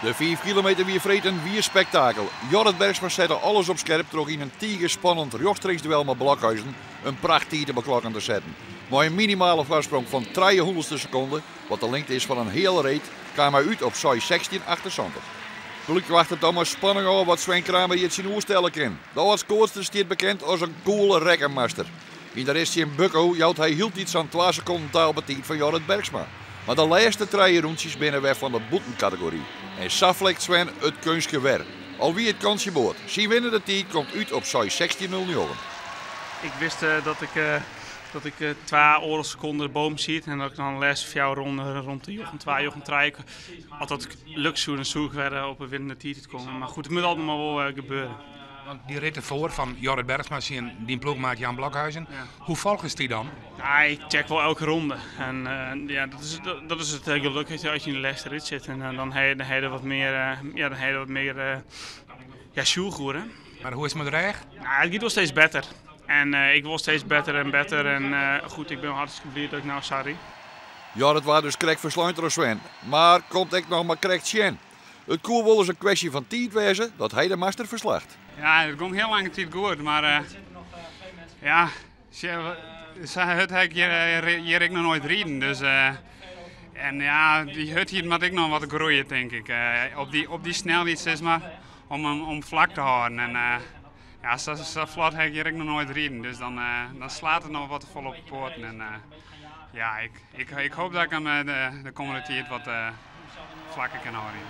De 5 kilometer weer vreet een spektakel. Jorrit Bergsma zette alles op scherp door in een spannend rechtstreeks duel met Blokhuizen een prachttier te beklokken te zetten. Maar een minimale voorsprong van 300ste seconde, wat de lengte is van een hele reet, kwam hij uit op 16:28. Gelukkig wacht het allemaal spanning over wat Sven Kramer hier zijn oerstellen kan. De oudskoorster staat bekend als een coole rekkenmaster. In de rest in Bukko jouwt hij hield iets aan 2 seconden taal betiet van Jorrit Bergsma. Maar de laatste 3 rondjes binnen weg van de boetencategorie. En saflekt Sven het kunstgewer. Al wie het kansje boort. Zijn winnende tijd komt uit op 16:09. Ik wist dat ik 2 oorlogsseconden de boom ziet en dat ik dan de laatste 4 ronden rond de jochen 2, jochen 3 altijd lukt zo en zoek werden op een winnende tijd te komen. Maar goed, het moet altijd maar wel gebeuren. Want die rit ervoor van Jorrit Bergsma, die ploegmaat Jan Blokhuizen. Ja. Hoe volg is die dan? Ja, ik check wel elke ronde. En ja, dat is het geluk als je in de laatste rit zit. En dan heb je wat meer sjoelgoeren. Maar hoe is het met de reg? Ja, het gaat wel steeds beter. En ik wil steeds beter en beter. En goed, ik ben hartstikke blij dat ik nou sorry. Ja, dat was dus correct versluit door Sven. Maar komt ik nog maar correct Sjen. Het kon wel eens een kwestie van tijd wezen dat hij de master verslacht. Ja, het ging heel lange tijd goed, maar ja, het heb hier ik nog nooit rijden. Dus, en ja, die hut hier moet ik nog wat groeien, denk ik. Op die snelheid is maar om vlak te houden. En ja, zo vlot heb ik nog nooit rijden. Dus dan slaat het nog wat vol op de poorten. En ja, ik hoop dat ik hem de komende tijd wat vlakker kan houden.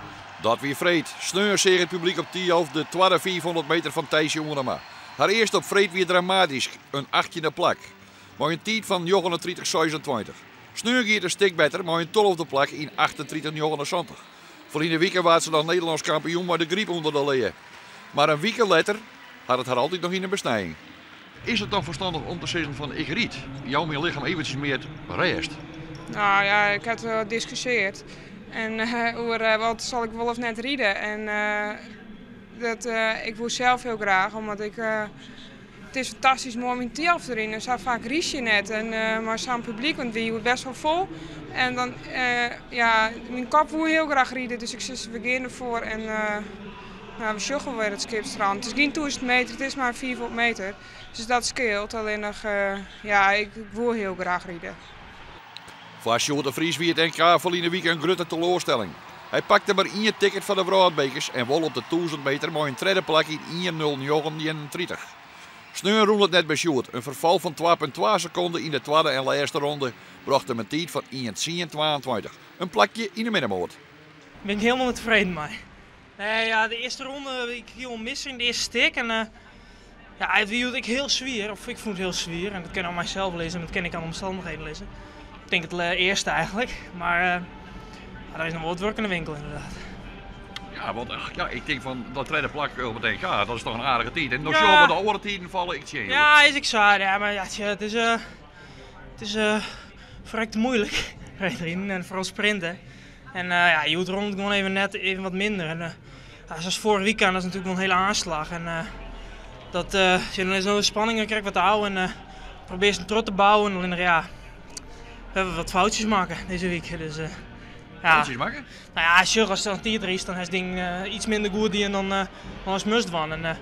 Dat weer vreed. Sneur zeer het publiek op Tialf de tweede 400 meter van Thijs Jongenema. Haar eerste op vreed weer dramatisch, een 18e plak. Maar een tijd van 39:26. Sneur gaat een stuk beter, maar een 12e plak in 38:79. Voor in de weekend was ze dan Nederlands kampioen, maar de griep onder de leeuwen. Maar een weekend later had het haar altijd nog in een besnijing. Is het dan verstandig om te zeggen van ik riet? Jouw mijn lichaam eventjes meer rest? Nou ja, ik had wel gediscussieerd. En wat zal ik wel of net rijden. En ik wil zelf heel graag, omdat het is fantastisch mooi om in Tialf te rijden. Zo vaak ries je net, maar zo'n publiek, want die wordt best wel vol. En dan, ja, mijn kop wil heel graag rijden, dus ik zit beginnen ervoor. En nou, we sjuggen weer het Skipstrand. Het is geen 1000 meter, het is maar 400 meter. Dus dat scheelt, alleen nog, ja, ik wil heel graag rijden. Voor Sjoerd de Vries wie het NK vol in de week een grote teleurstelling. Hij pakte maar 1 ticket van de vrouwenbekers en won op de 1000 meter maar een tweede plak in 1:09:31. Sneur roemde het net bij Sjoerd. Een verval van 2,2 seconden in de tweede en laatste ronde bracht hem een tijd van 1:10:22. Een plakje in de middenmoot. Daar ben ik helemaal tevreden mee. Nee, ja, de eerste ronde ik viel missen in de eerste stik en ja, het wielde ik heel zwier, of ik vond het heel zwier en dat kan ik aan mijzelf lezen en dat kan ik aan de omstandigheden lezen. Ik denk het eerste eigenlijk, maar daar is nog wel wat werk in de winkel inderdaad. Ja, want ja, ik denk van dat tweede plak op het NK, dat is toch een aardige tijd. En nog ja. zo met de andere tijden vallen ik zie. Ja, is ik zwaar, ja, maar ja, het is verrekt moeilijk rijden en vooral sprinten. En ja, je moet rond gewoon even wat minder. En ja, zoals vorig weekend, dat is natuurlijk wel een hele aanslag. En dat als je dan zo'n spanning krijgt wat te houden en probeer ze trot te bouwen. En dan ja, we hebben wat foutjes maken deze week. Dus, ja. Foutjes maken? Nou ja, als het dan tier is, dan is het ding iets minder goed dan als must van. En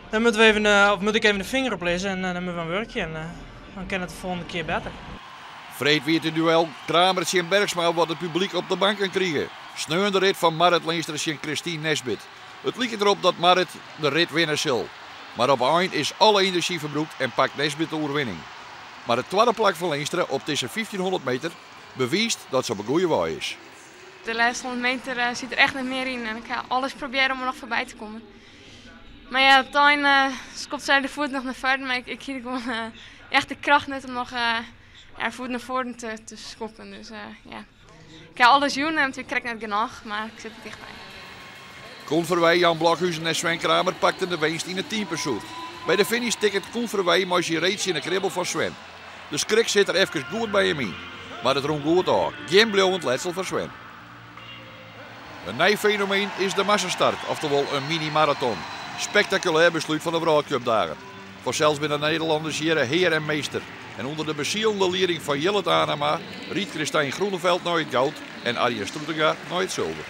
dan moeten we even, of moet ik even de vinger oplezen en dan hebben we een werkje. En dan kan het de volgende keer beter. Vreed weer het duel Kramertje en Bergsma wat het publiek op de bank kan krijgen. Sneunde rit van Marit Leensters en Christine Nesbit. Het lijkt erop dat Marit de rit winnen zal. Maar op eind is alle energie verbruikt en pakt Nesbit de overwinning. Maar de tweede plak van Leensteren op deze 1500 meter bewijst dat ze op een goede waai is. De laatste 100 meter zit er echt niet meer in en ik ga alles proberen om er nog voorbij te komen. Maar ja, toen skopt zij de voet nog naar voren, maar ik hield gewoon echt de kracht net om nog voet naar voren te schoppen. Dus ja, ik ga alles doen en ik krijg net genoeg, maar ik zit er dichtbij. Koen Verwij, Jan Blokhuizen en Sven Kramer pakten de winst in het teampursuit. Bij de finish ticket Koen Verwij maar je reeds in de kribbel van Sven. De skrik zit er even goed bij hem in. Maar het rond goed aan. Geen blijvend letsel voor Sven. Een nieuw fenomeen is de massastart, oftewel een mini-marathon. Spectaculair besluit van de Wereldcupdagen. Voor zelfs binnen de Nederlanders jaren heer en meester. En onder de bezielende leiding van Jillet Anema riet Christijn Groeneveld naar het goud en Arjen Stroetinga naar het zilver.